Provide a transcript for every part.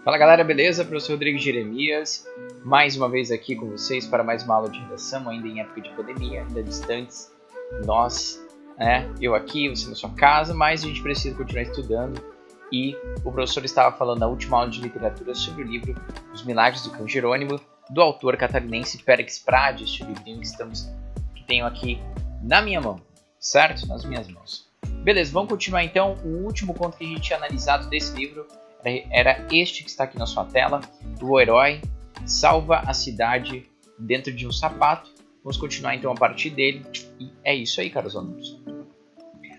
Fala galera, beleza? Professor Rodrigo Jeremias, mais uma vez aqui com vocês para mais uma aula de redação, ainda em época de pandemia, ainda distantes. Nós, eu aqui, você na sua casa, mas a gente precisa continuar estudando. E o professor estava falando na última aula de literatura sobre o livro Os Milagres do Cão Jerônimo, do autor catarinense Périx Prade, este livrinho que tenho aqui na minha mão, certo? Nas minhas mãos. Beleza, vamos continuar então. O último conto que a gente tinha analisado desse livro era este que está aqui na sua tela. O herói salva a cidade dentro de um sapato. Vamos continuar então a partir dele. E é isso aí, caros alunos.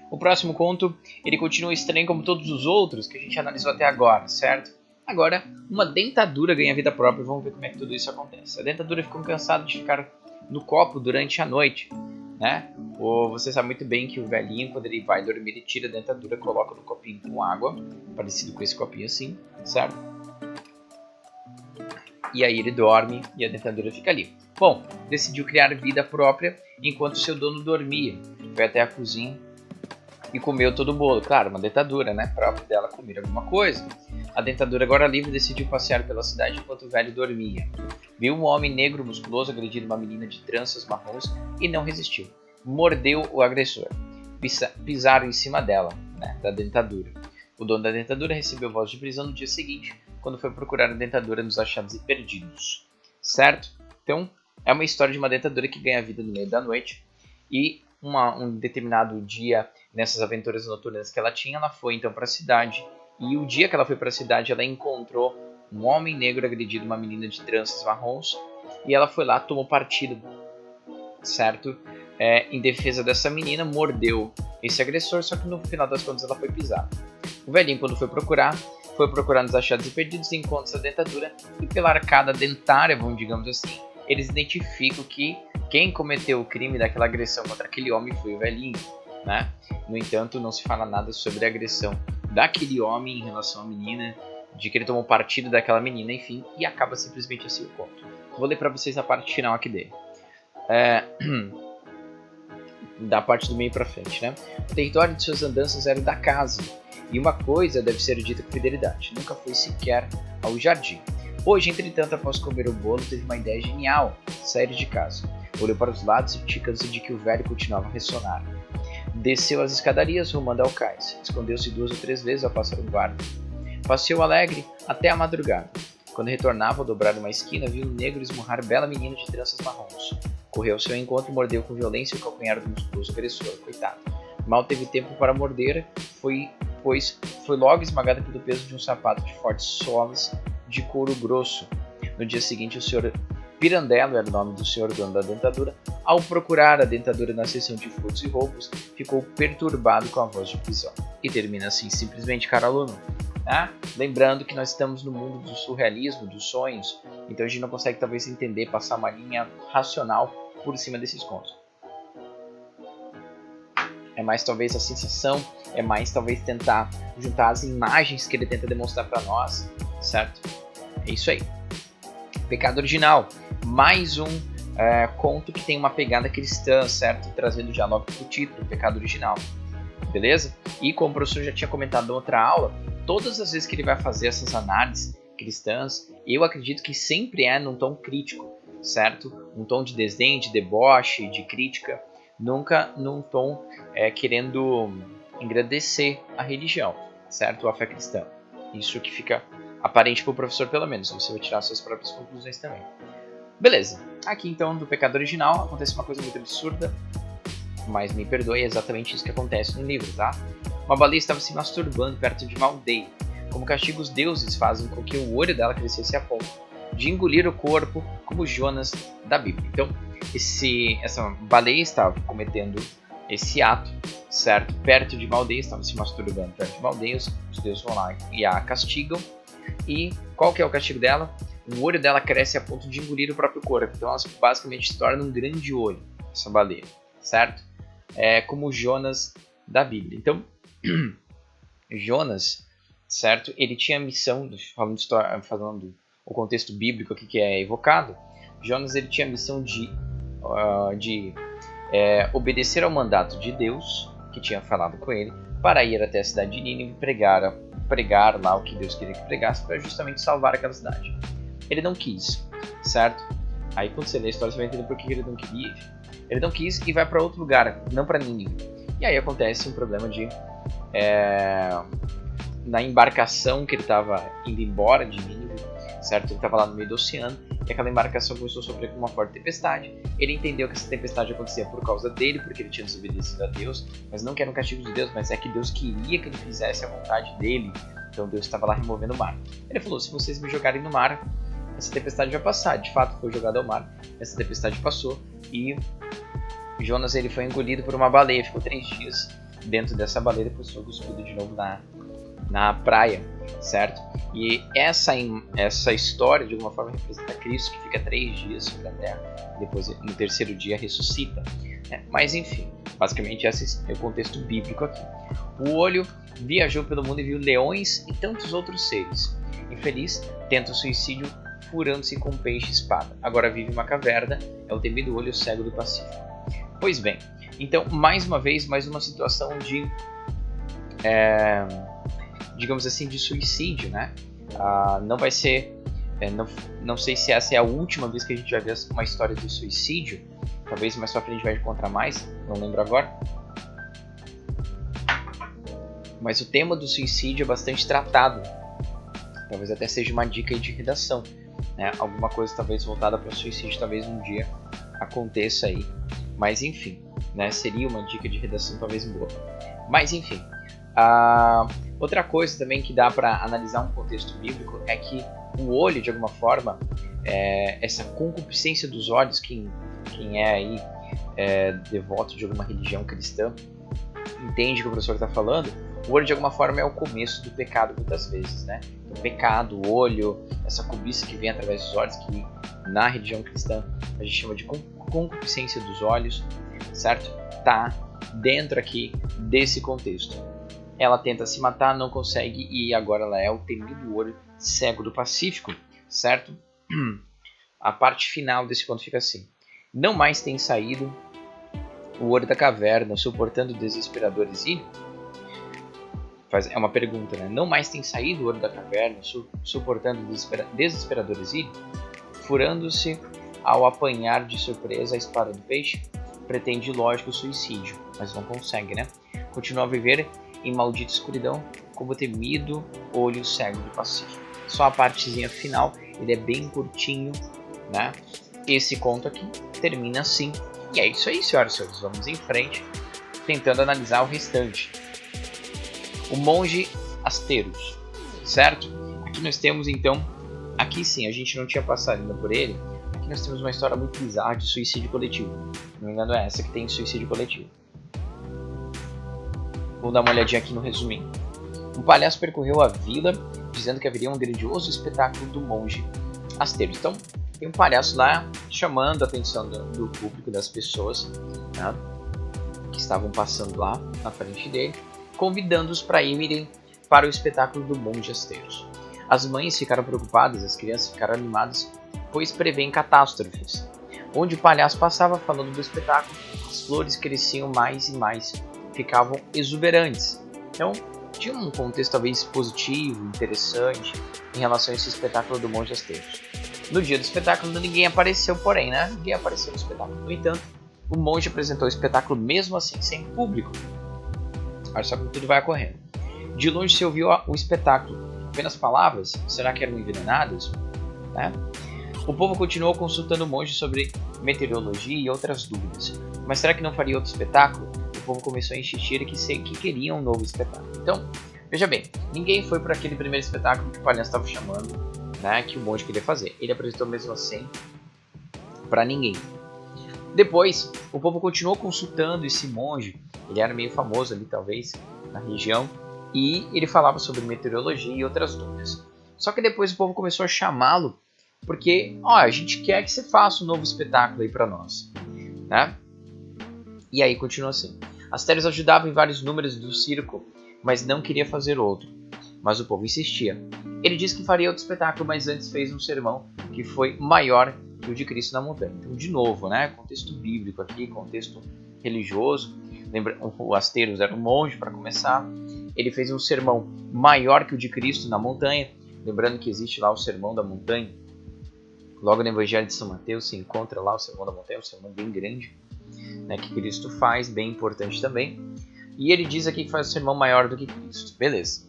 O próximo conto, ele continua estranho como todos os outros que a gente analisou até agora, certo? Agora, uma dentadura ganha vida própria. Vamos ver como é que tudo isso acontece. A dentadura ficou cansada de ficar no copo durante a noite, né? Ou você sabe muito bem que o velhinho, quando ele vai dormir, ele tira a dentadura, coloca no copinho com água, parecido com esse copinho assim, certo? E aí ele dorme e a dentadura fica ali. Bom, decidiu criar vida própria enquanto seu dono dormia. Foi até a cozinha e comeu todo o bolo. Claro, uma dentadura, né? Própria dela comer alguma coisa. A dentadura, agora livre, decidiu passear pela cidade enquanto o velho dormia. Viu um homem negro musculoso agredindo uma menina de tranças marrons e não resistiu. Mordeu o agressor. Pisaram em cima dela, da dentadura. O dono da dentadura recebeu voz de prisão no dia seguinte, quando foi procurar a dentadura nos achados e perdidos. Certo? Então, é uma história de uma dentadura que ganha vida no meio da noite. E um determinado dia, nessas aventuras noturnas que ela tinha, ela foi então para a cidade. E o dia que ela foi para a cidade, ela encontrou um homem negro agredindo uma menina de tranças marrons. E ela foi lá, tomou partido, certo? Em defesa dessa menina, mordeu esse agressor, só que no final das contas ela foi pisada. O velhinho, quando foi procurar nos achados e perdidos, encontra essa dentadura e pela arcada dentária, digamos assim, eles identificam que quem cometeu o crime daquela agressão contra aquele homem foi o velhinho, né? No entanto, não se fala nada sobre a agressão daquele homem em relação à menina, de que ele tomou partido daquela menina, enfim, e acaba simplesmente assim o conto. Vou ler para vocês a parte final aqui dele. Da parte do meio para frente, né? O território de suas andanças era o da casa, e uma coisa deve ser dita com fidelidade: nunca foi sequer ao jardim. Hoje, entretanto, após comer o bolo, teve uma ideia genial: sair de casa. Olhou para os lados e ticando-se de que o velho continuava a ressonar. Desceu as escadarias rumando ao cais. Escondeu-se 2 ou 3 vezes ao passar um guarda. Passeou alegre até a madrugada. Quando retornava ao dobrar uma esquina, viu um negro esmurrar bela menina de tranças marrons. Correu ao seu encontro e mordeu com violência o calcanhar do musculoso agressor. Coitado. Mal teve tempo para morder, pois foi logo esmagada pelo peso de um sapato de fortes solas de couro grosso. No dia seguinte, o senhor Pirandello, era o nome do senhor dono da dentadura, ao procurar a dentadura na seção de furtos e roubos, ficou perturbado com a voz de prisão. E termina assim, simplesmente, caro aluno. Lembrando que nós estamos no mundo do surrealismo, dos sonhos, então a gente não consegue talvez entender, passar uma linha racional por cima desses contos. É mais talvez a sensação, é mais talvez tentar juntar as imagens que ele tenta demonstrar para nós, certo? É isso aí. Pecado Original, mais um conto que tem uma pegada cristã, certo? Trazendo já logo para o título, Pecado Original, beleza? E como o professor já tinha comentado em outra aula, todas as vezes que ele vai fazer essas análises cristãs, eu acredito que sempre é num tom crítico, certo? Um tom de desdém, de deboche, de crítica, nunca num tom querendo engrandecer a religião, certo? A fé cristã. Isso que fica aparente para o professor, pelo menos. Você vai tirar suas próprias conclusões também. Beleza. Aqui então, do Pecado Original, acontece uma coisa muito absurda, mas me perdoe, é exatamente isso que acontece no livro, tá? Uma baleia estava se masturbando perto de uma aldeia. Como castigo, os deuses fazem com que o olho dela crescesse a ponto de engolir o corpo, como Jonas da Bíblia. Então, essa baleia estava cometendo esse ato, certo? Perto de uma aldeia, estava se masturbando perto de uma aldeia, os deuses vão lá e a castigam. E qual que é o castigo dela? O olho dela cresce a ponto de engolir o próprio corpo. Então, ela basicamente se torna um grande olho, essa baleia, certo? É como Jonas da Bíblia. Então, Jonas, certo? Ele tinha a missão, falando o contexto bíblico aqui que é evocado, Jonas ele tinha a missão de obedecer ao mandato de Deus, que tinha falado com ele, para ir até a cidade de Nínive e pregar pregar lá o que Deus queria que pregasse para justamente salvar aquela cidade. Ele não quis, certo? Aí quando você lê a história, você vai entender por que ele não queria. Ele não quis e vai para outro lugar, não para Nínive. E aí acontece um problema de... na embarcação que ele estava indo embora de Nínive, certo? Ele estava lá no meio do oceano e aquela embarcação começou a sofrer com uma forte tempestade. Ele entendeu que essa tempestade acontecia por causa dele, porque ele tinha desobedecido a Deus, mas não que era um castigo de Deus, mas é que Deus queria que ele fizesse a vontade dele. Então Deus estava lá removendo o mar. Ele falou, se vocês me jogarem no mar, essa tempestade vai passar. De fato, foi jogado ao mar, essa tempestade passou e Jonas ele foi engolido por uma baleia. Ficou 3 dias dentro dessa baleia, depois foi cuspido de novo na praia, certo? E essa história, de alguma forma, representa Cristo, que fica 3 dias sobre a terra, e depois, no 3º dia, ressuscita. Né? Mas, enfim, basicamente, esse é o contexto bíblico aqui. O olho viajou pelo mundo e viu leões e tantos outros seres. Infeliz, tenta o suicídio furando-se com peixe e espada. Agora vive em uma caverna, é o temido olho cego do Pacífico. Pois bem, então, mais uma vez, mais uma situação de... digamos assim, de suicídio, né? Não vai ser... não sei se essa é a última vez que a gente vai ver uma história de suicídio. Talvez mais pra frente a gente vai encontrar mais, não lembro agora. Mas o tema do suicídio é bastante tratado. Talvez até seja uma dica aí de redação, né? Alguma coisa talvez voltada para o suicídio, talvez um dia aconteça aí. Mas enfim, né? Seria uma dica de redação talvez boa. Mas enfim, outra coisa também que dá para analisar um contexto bíblico é que o olho, de alguma forma, essa concupiscência dos olhos, quem é aí devoto de alguma religião cristã, entende o que o professor está falando. O olho, de alguma forma, é o começo do pecado, muitas vezes, né? O pecado, o olho, essa cobiça que vem através dos olhos, que na religião cristã a gente chama de concupiscência dos olhos, certo? Tá dentro aqui desse contexto. Ela tenta se matar, não consegue, e agora ela é o temido olho cego do Pacífico, certo? A parte final desse conto fica assim: não mais tem saído o olho da caverna, suportando o desesperador exílio? É uma pergunta, né? Não mais tem saído o olho da caverna, suportando o desesperador exílio? Furando-se ao apanhar de surpresa a espada do peixe? Pretende, lógico, o suicídio, mas não consegue, né? Continua a viver em maldita escuridão, como o temido olho cego do Pacífico. Só a partezinha final, ele é bem curtinho, né? Esse conto aqui termina assim. E é isso aí, senhoras e senhores. Vamos em frente, tentando analisar o restante. O monge Asteros, certo? Aqui nós temos, então... Aqui sim, a gente não tinha passado ainda por ele. Aqui nós temos uma história muito bizarra de suicídio coletivo. Se não me engano é essa que tem suicídio coletivo. Vamos dar uma olhadinha aqui no resuminho. Um palhaço percorreu a vila, dizendo que haveria um grandioso espetáculo do monge Asteros. Então, tem um palhaço lá chamando a atenção do público, das pessoas, né, que estavam passando lá na frente dele, convidando-os para irem para o espetáculo do monge Asteros. As mães ficaram preocupadas, as crianças ficaram animadas, pois prevêem catástrofes. Onde o palhaço passava falando do espetáculo, as flores cresciam mais e mais, ficavam exuberantes. Então, tinha um contexto talvez positivo, interessante, em relação a esse espetáculo do monge Asteros. No dia do espetáculo, ninguém apareceu, porém, né? Ninguém apareceu no espetáculo. No entanto, o monge apresentou o espetáculo mesmo assim, sem público. Olha só como tudo vai ocorrendo. De longe se ouviu o espetáculo. Apenas palavras? Será que eram envenenadas? Né? O povo continuou consultando o monge sobre meteorologia e outras dúvidas. Mas será que não faria outro espetáculo? O povo começou a insistir que queria um novo espetáculo. Então, veja bem, ninguém foi para aquele primeiro espetáculo que o palhaço estava chamando, né, que o monge queria fazer. Ele apresentou mesmo assim para ninguém. Depois, o povo continuou consultando esse monge. Ele era meio famoso ali, talvez, na região. E ele falava sobre meteorologia e outras dúvidas. Só que depois o povo começou a chamá-lo porque, a gente quer que você faça um novo espetáculo aí para nós, né? E aí continua assim. Asteros ajudava em vários números do circo, mas não queria fazer outro. Mas o povo insistia. Ele disse que faria outro espetáculo, mas antes fez um sermão que foi maior que o de Cristo na montanha. Então, de novo, né? Contexto bíblico aqui, contexto religioso. Lembra, o Asteros era um monge para começar. ele fez um sermão maior que o de Cristo na montanha. Lembrando que existe lá o Sermão da Montanha. Logo no Evangelho de São Mateus se encontra lá o Sermão da Montanha, um sermão bem grande, né, que Cristo faz, bem importante também. E ele diz aqui que faz um sermão maior do que Cristo. Beleza.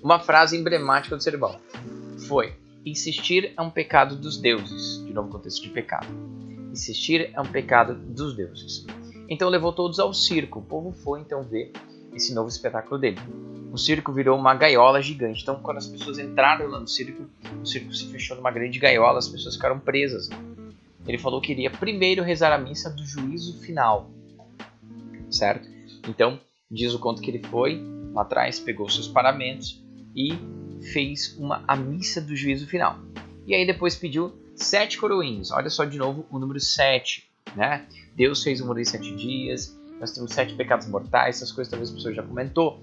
Uma frase emblemática do sermão foi: insistir é um pecado dos deuses. De novo, contexto de pecado. Insistir é um pecado dos deuses. Então levou todos ao circo. O povo foi então ver esse novo espetáculo dele. O circo virou uma gaiola gigante. Então, quando as pessoas entraram lá no circo, o circo se fechou numa grande gaiola, as pessoas ficaram presas. Ele falou que iria primeiro rezar a missa do juízo final. Certo? Então, diz o conto que ele foi lá atrás, pegou seus paramentos e fez a missa do juízo final. E aí depois pediu 7 coroinhas. Olha só de novo o número 7. Né? Deus fez o mundo em 7 dias. Nós temos 7 pecados mortais. Essas coisas talvez a pessoa já comentou.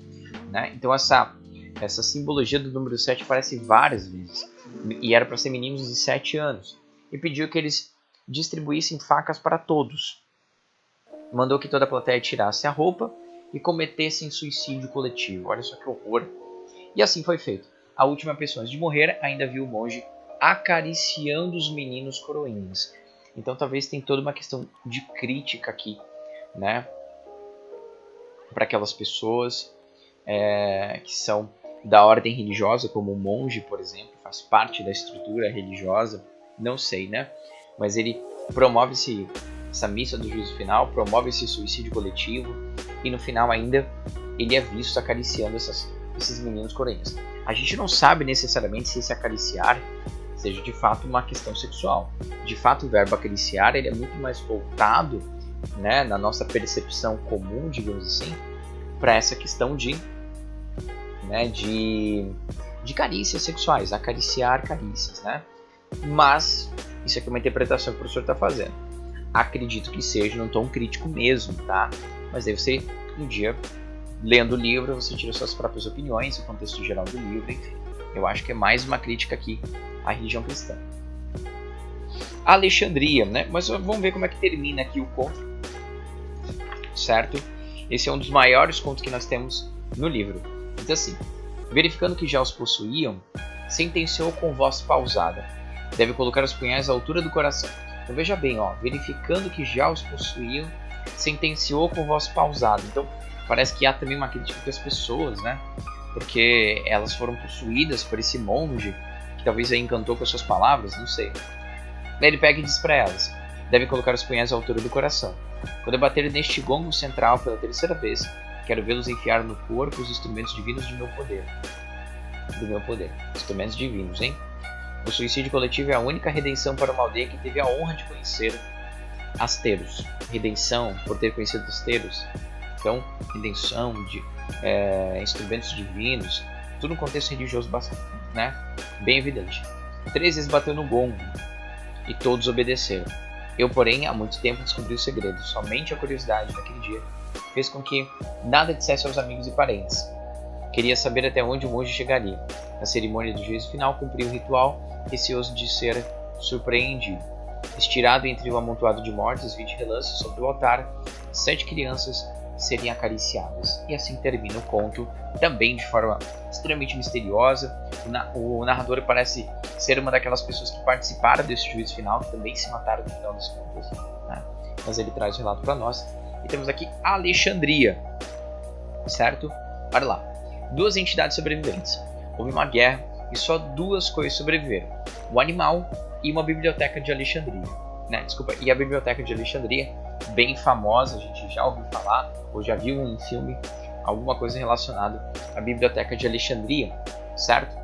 Né? Então essa simbologia do número 7 aparece várias vezes. E era para ser meninos de 7 anos. E pediu que eles distribuíssem facas para todos. Mandou que toda a plateia tirasse a roupa e cometessem suicídio coletivo. Olha só que horror. E assim foi feito. A última pessoa antes de morrer ainda viu o monge acariciando os meninos coroinhas. Então talvez tenha toda uma questão de crítica aqui, né, para aquelas pessoas que são da ordem religiosa, como o monge, por exemplo, faz parte da estrutura religiosa, não sei, né? Mas ele promove essa missa do juízo final, promove esse suicídio coletivo e no final ainda ele é visto acariciando esses meninos coroinhas. A gente não sabe necessariamente se esse acariciar seja de fato uma questão sexual. De fato, o verbo acariciar ele é muito mais voltado, né, na nossa percepção comum, digamos assim, para essa questão de carícias sexuais, acariciar carícias, né? Mas isso aqui é uma interpretação que o professor está fazendo. Acredito que seja num tom crítico mesmo, tá? Mas aí você, um dia, lendo o livro, você tira suas próprias opiniões, o contexto geral do livro, enfim. Eu acho que é mais uma crítica aqui à religião cristã. Alexandria, né? Mas vamos ver como é que termina aqui o conto, certo? Esse é um dos maiores contos que nós temos no livro. Diz assim: verificando que já os possuíam, sentenciou com voz pausada: deve colocar os punhais à altura do coração. Então veja bem, verificando que já os possuíam, sentenciou com voz pausada. Então parece que há também uma crítica para as pessoas, né? Porque elas foram possuídas por esse monge que talvez aí encantou com as suas palavras, não sei. Daí ele pega e diz para elas: deve colocar os punhais à altura do coração. Quando eu bater neste gongo central pela terceira vez, quero vê-los enfiar no corpo os instrumentos divinos de meu poder. Do meu poder. Instrumentos divinos, hein? O suicídio coletivo é a única redenção para uma aldeia que teve a honra de conhecer Asteros. Redenção por ter conhecido Asteros. Então, redenção de instrumentos divinos. Tudo um contexto religioso bastante, né, bem evidente. 3 vezes bateu no gongo e todos obedeceram. Eu, porém, há muito tempo descobri o segredo. Somente a curiosidade naquele dia fez com que nada dissesse aos amigos e parentes. Queria saber até onde o monge chegaria. Na cerimônia do juízo final, cumpriu o ritual, receoso de ser surpreendido. Estirado entre o amontoado de mortes, vi de relance sobre o altar 7 crianças serem acariciadas. E assim termina o conto, também de forma extremamente misteriosa. O narrador parece ser uma daquelas pessoas que participaram desse juízo final, que também se mataram no final das contas, né? Mas ele traz o relato para nós. E temos aqui Alexandria, certo? Olha lá, 2 entidades sobreviventes. Houve uma guerra e só 2 coisas sobreviveram: o animal e uma biblioteca de Alexandria, né? Desculpa, e a biblioteca de Alexandria, bem famosa, a gente já ouviu falar ou já viu em filme alguma coisa relacionada à biblioteca de Alexandria, certo?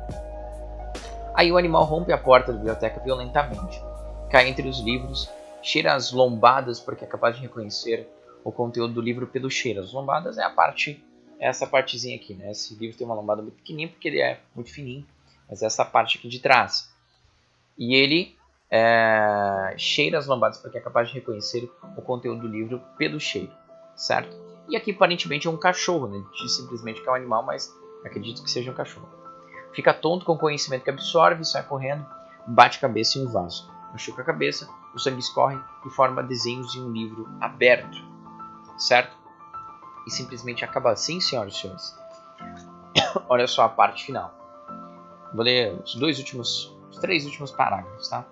Aí o animal rompe a porta da biblioteca violentamente, cai entre os livros, cheira as lombadas porque é capaz de reconhecer o conteúdo do livro pelo cheiro. As lombadas é essa partezinha aqui, né? Esse livro tem uma lombada muito pequenininha porque ele é muito fininho, mas essa parte aqui de trás. E ele cheira as lombadas porque é capaz de reconhecer o conteúdo do livro pelo cheiro, certo? E aqui aparentemente é um cachorro, né? Diz simplesmente que é um animal, mas acredito que seja um cachorro. Fica tonto com o conhecimento que absorve, sai correndo, bate a cabeça em um vaso. Machuca a cabeça, o sangue escorre e forma desenhos em um livro aberto, certo? e simplesmente acaba assim, senhoras e senhores. Olha só a parte final. Vou ler os três últimos parágrafos, tá?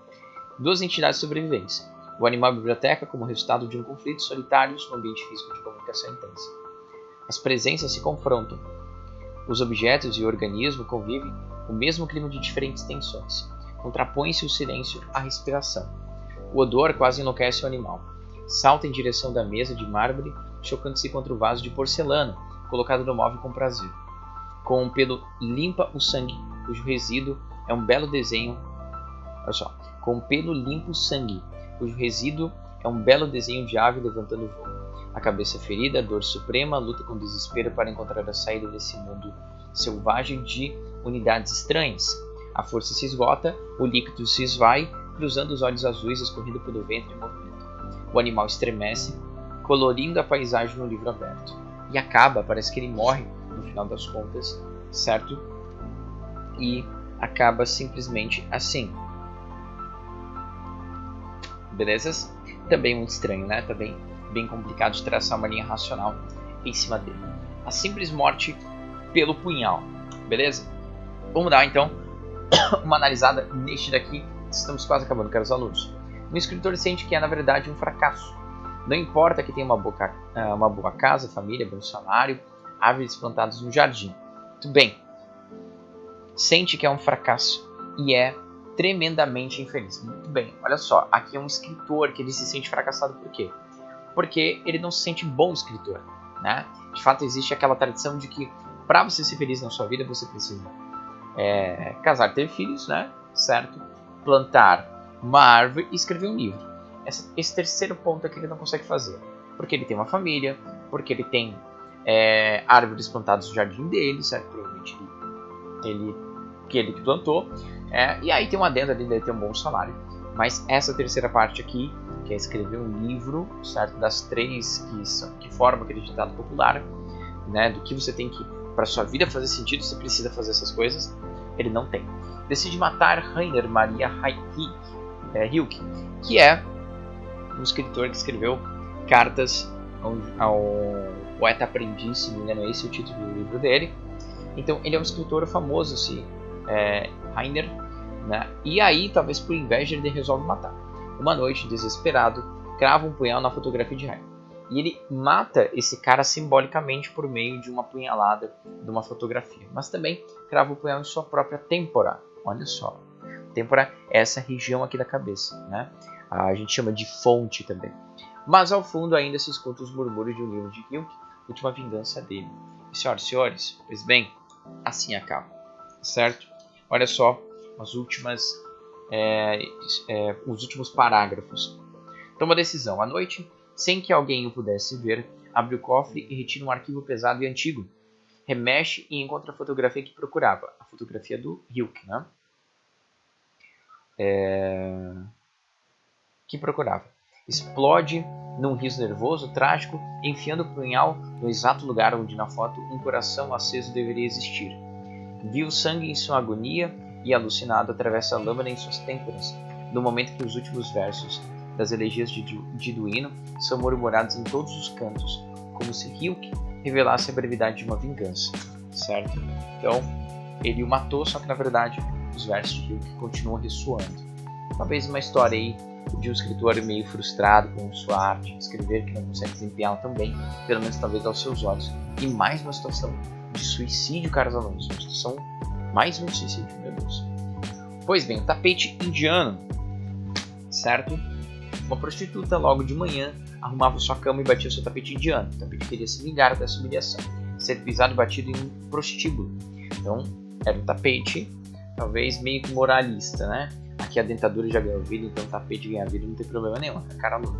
Duas entidades sobreviventes. O animal biblioteca como resultado de um conflito solitários no ambiente físico de comunicação intensa. As presenças se confrontam. Os objetos e o organismo convivem no mesmo clima de diferentes tensões. Contrapõe-se o silêncio à respiração. O odor quase enlouquece o animal. Salta em direção da mesa de mármore, chocando-se contra o vaso de porcelana, colocado no móvel com prazer. Com um pelo limpa o sangue, cujo resíduo é um belo desenho. Olha só. Com um pelo limpa o sangue, cujo resíduo é um belo desenho de ave levantando voo. A cabeça ferida, a dor suprema, luta com desespero para encontrar a saída desse mundo selvagem de unidades estranhas. A força se esgota, o líquido se esvai, cruzando os olhos azuis escorrendo pelo ventre em movimento. O animal estremece, colorindo a paisagem no livro aberto. E acaba, parece que ele morre no final das contas, certo? E acaba simplesmente assim. Belezas? Também muito estranho, né? Também bem complicado de traçar uma linha racional em cima dele. A simples morte pelo punhal. Beleza? Vamos dar então uma analisada neste daqui. Estamos quase acabando, caros alunos. Um escritor sente que é na verdade um fracasso. Não importa que tenha uma boa casa, família, bom salário, árvores plantadas no jardim. Muito bem. Sente que é um fracasso e é tremendamente infeliz. Muito bem. Olha só, aqui é um escritor que ele se sente fracassado por quê? Porque ele não se sente bom escritor, né? De fato, existe aquela tradição de que para você ser feliz na sua vida, você precisa casar, ter filhos, né? Certo? Plantar uma árvore e escrever um livro. Esse terceiro ponto é que ele não consegue fazer. Porque ele tem uma família, porque ele tem árvores plantadas no jardim dele, certo? Provavelmente ele que plantou. E aí tem uma adenda ali, dele ter um bom salário. Mas essa terceira parte aqui, que é escrever um livro, certo? Das três que formam aquele ditado popular, né? Do que você tem que, para sua vida fazer sentido, você precisa fazer essas coisas, ele não tem. Decide matar Rainer Maria Rilke, que é um escritor que escreveu cartas ao poeta aprendiz, se não me engano, esse é o título do livro dele. Então ele é um escritor famoso, esse Rainer, né? E aí, talvez por inveja, ele resolve matar. Uma noite, desesperado, crava um punhal na fotografia de Rainer. E ele mata esse cara simbolicamente por meio de uma punhalada de uma fotografia. Mas também crava o punhal em sua própria têmpora. Olha só. Têmpora é essa região aqui da cabeça, né? A gente chama de fonte também. Mas ao fundo ainda se escutam os murmúrios de um livro de Rilke, última vingança dele. E senhoras e senhores, pois bem, assim acaba. Certo? Olha só os últimos parágrafos. Toma decisão. À noite, sem que alguém o pudesse ver, abre o cofre e retira um arquivo pesado e antigo. Remexe e encontra a fotografia que procurava. A fotografia do Rilke, né? Que procurava. Explode num riso nervoso, trágico, enfiando o punhal no exato lugar onde na foto um coração aceso deveria existir. Viu sangue em sua agonia e, alucinado, atravessa a lâmina em suas têmporas, no momento que os últimos versos das elegias de Duino são murmurados em todos os cantos, como se Rilke revelasse a brevidade de uma vingança, certo? Então, ele o matou, só que na verdade os versos de Rilke continuam ressoando. Talvez uma história aí de um escritor meio frustrado com sua arte de escrever, que não consegue desempenhá-la tão bem, pelo menos talvez aos seus olhos, e mais uma situação de suicídio, caros alunos, uma situação, mais um suicídio, meu Deus. Pois bem, o tapete indiano, certo? Uma prostituta, logo de manhã, arrumava sua cama e batia seu tapete indiano. O tapete queria se vingar dessa humilhação, ser pisado e batido em um prostíbulo. Então, era um tapete, talvez meio que moralista, né? Aqui a dentadura já ganhou vida, então o tapete ganha vida, não tem problema nenhum, é cara aluno.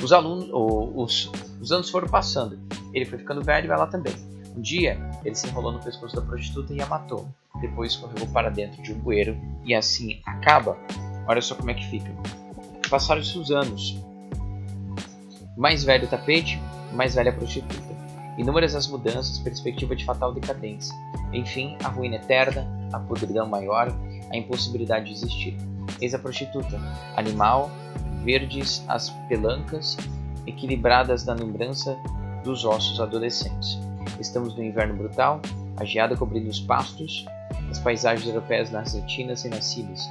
Os anos foram passando, ele foi ficando velho e ela também. Um dia, ele se enrolou no pescoço da prostituta e a matou. Depois escorregou para dentro de um bueiro e assim acaba. Olha só como é que fica. Passaram-se os anos. Mais velho o tapete, mais velha a prostituta. Inúmeras as mudanças, perspectiva de fatal decadência. Enfim, a ruína eterna, a podridão maior, a impossibilidade de existir. Eis a prostituta, animal, verdes as pelancas, equilibradas na lembrança dos ossos adolescentes. Estamos no inverno brutal, a geada cobrindo os pastos, as paisagens europeias nas retinas e nas cílias.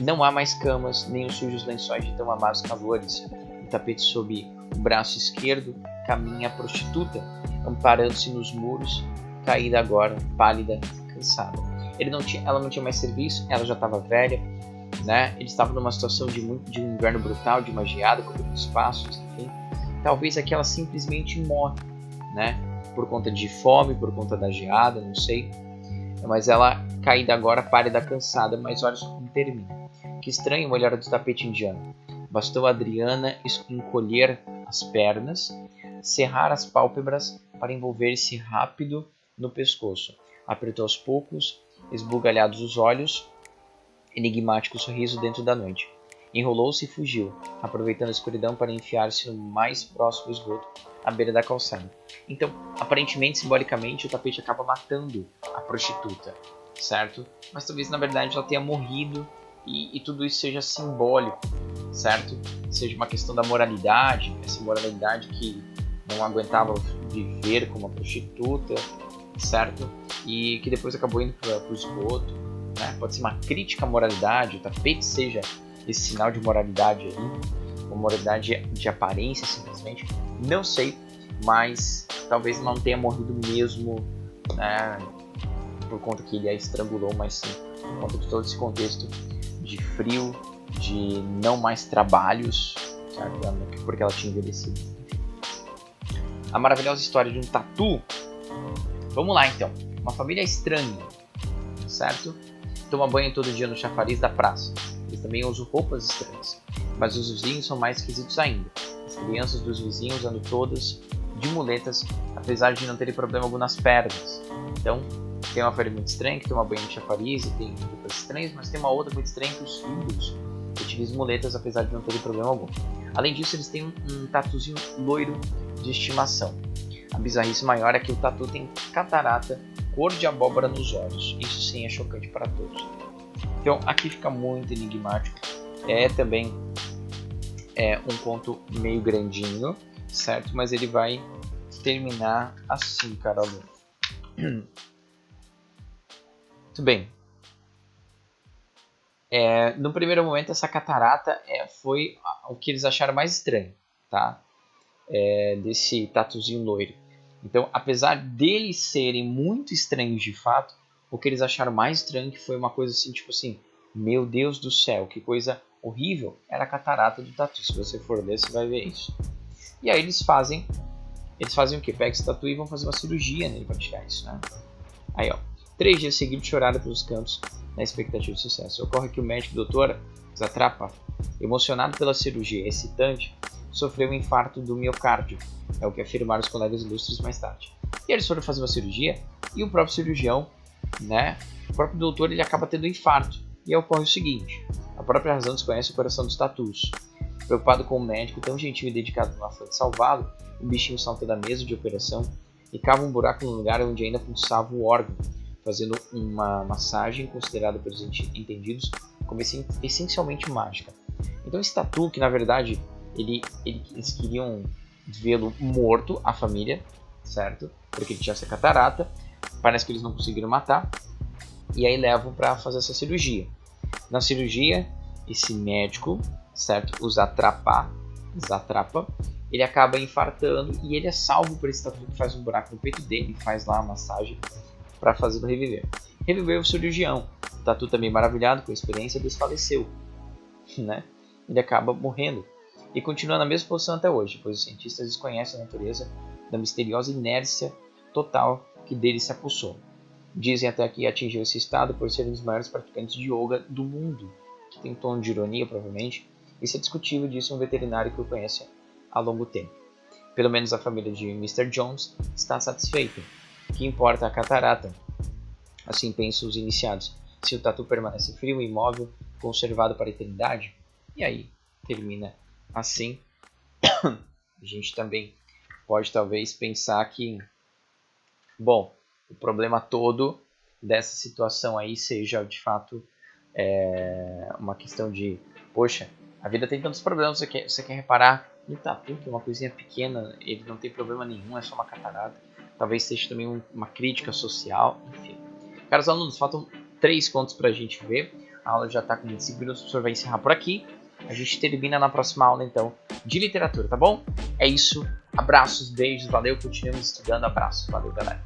Não há mais camas, nem os sujos lençóis de tão amados calores. No tapete sob o braço esquerdo caminha a prostituta, amparando-se nos muros, caída agora, pálida, cansada. Ela não tinha mais serviço, ela já estava velha, né? Ele estava numa situação de um inverno brutal, de uma geada, cobrindo os pastos, enfim. Talvez aqui ela simplesmente morre, né? Por conta de fome, por conta da geada, não sei. Mas ela, caída agora, pálida, cansada, mas olha só como termina. Que estranho olhar do tapete indiano. Bastou a Adriana encolher as pernas, cerrar as pálpebras para envolver-se rápido no pescoço. Apertou aos poucos, esbugalhados os olhos, enigmático sorriso dentro da noite. Enrolou-se e fugiu, aproveitando a escuridão para enfiar-se no mais próximo esgoto, à beira da calçada. Então, aparentemente, simbolicamente, o tapete acaba matando a prostituta, certo? Mas talvez, na verdade, ela tenha morrido e tudo isso seja simbólico, certo? Seja uma questão da moralidade, essa moralidade que não aguentava viver como uma prostituta, certo? E que depois acabou indo para o esgoto, né? Pode ser uma crítica à moralidade, o tapete seja esse sinal de moralidade aí, uma moralidade de aparência simplesmente, não sei, mas talvez não tenha morrido mesmo, né? Por conta que ele a estrangulou, mas sim por conta de todo esse contexto de frio, de não mais trabalhos, certo? Porque ela tinha envelhecido. A maravilhosa história de um tatu. Vamos lá então. Uma família estranha, certo? Toma banho todo dia no chafariz da praça. Eles também usam roupas estranhas, mas os vizinhos são mais esquisitos ainda. As crianças dos vizinhos andam todas de muletas, apesar de não terem problema algum nas pernas. Então, tem uma família muito estranha que toma banho no chafariz e tem roupas estranhas, mas tem uma outra muito estranha que os filhos utilizam muletas, apesar de não terem problema algum. Além disso, eles têm um tatuzinho loiro de estimação. A bizarrice maior é que o tatu tem catarata, cor de abóbora nos olhos. Isso sim é chocante para todos. Então aqui fica muito enigmático. É também um conto meio grandinho, certo? Mas ele vai terminar assim, Carol. Muito bem. No primeiro momento, essa catarata foi o que eles acharam mais estranho, tá? Desse tatuzinho loiro. Então, apesar deles serem muito estranhos de fato, o que eles acharam mais estranho que foi uma coisa assim, tipo assim, meu Deus do céu, que coisa horrível, era a catarata do tatu. Se você for ler, você vai ver isso. E aí eles fazem o quê? Pegam esse tatu e vão fazer uma cirurgia nele para tirar isso, né? Aí, ó, 3 dias seguidos choraram pelos cantos na expectativa de sucesso. Ocorre que o médico doutor Zatrapa, emocionado pela cirurgia excitante, sofreu um infarto do miocárdio, é o que afirmaram os colegas ilustres mais tarde. E eles foram fazer uma cirurgia e o próprio cirurgião, né, o próprio doutor, ele acaba tendo um infarto. E aí ocorre o seguinte, a própria razão desconhece o coração dos tatus. Preocupado com o médico tão gentil e dedicado no afã de salvá-lo, o bichinho salta da mesa de operação e cava um buraco no lugar onde ainda pulsava o órgão, fazendo uma massagem considerada pelos entendidos como essencialmente mágica. Então esse tatu, que na verdade eles queriam vê-lo morto, a família, certo? Porque ele tinha essa catarata, parece que eles não conseguiram matar, e aí levam para fazer essa cirurgia. Na cirurgia, esse médico, certo? O Zatrapa, ele acaba infartando e ele é salvo por esse tatu que faz um buraco no peito dele e faz lá a massagem para fazê-lo reviver. Reviveu o cirurgião. O tatu também maravilhado com a experiência desfaleceu, né? Ele acaba morrendo e continua na mesma posição até hoje, pois os cientistas desconhecem a natureza da misteriosa inércia total que dele se apossou. Dizem até que atingiu esse estado por ser um dos maiores praticantes de yoga do mundo, que tem um tom de ironia provavelmente. Isso é discutível, disse um veterinário que o conhece há longo tempo. Pelo menos a família de Mr. Jones está satisfeita. O que importa é a catarata. Assim pensam os iniciados. Se o tatu permanece frio e imóvel, conservado para a eternidade, e aí termina assim. A gente também pode talvez pensar que, bom, o problema todo dessa situação aí seja de fato uma questão de, poxa, a vida tem tantos problemas, você quer reparar Um tatu, que é uma coisinha pequena, ele não tem problema nenhum, é só uma catarata. Talvez seja também uma crítica social, enfim. Caros alunos, faltam 3 contos pra gente ver. A aula já tá com 25 minutos, o professor vai encerrar por aqui. A gente termina na próxima aula, então, de literatura, tá bom? É isso. Abraços, beijos, valeu, continuamos estudando. Abraços, valeu, galera.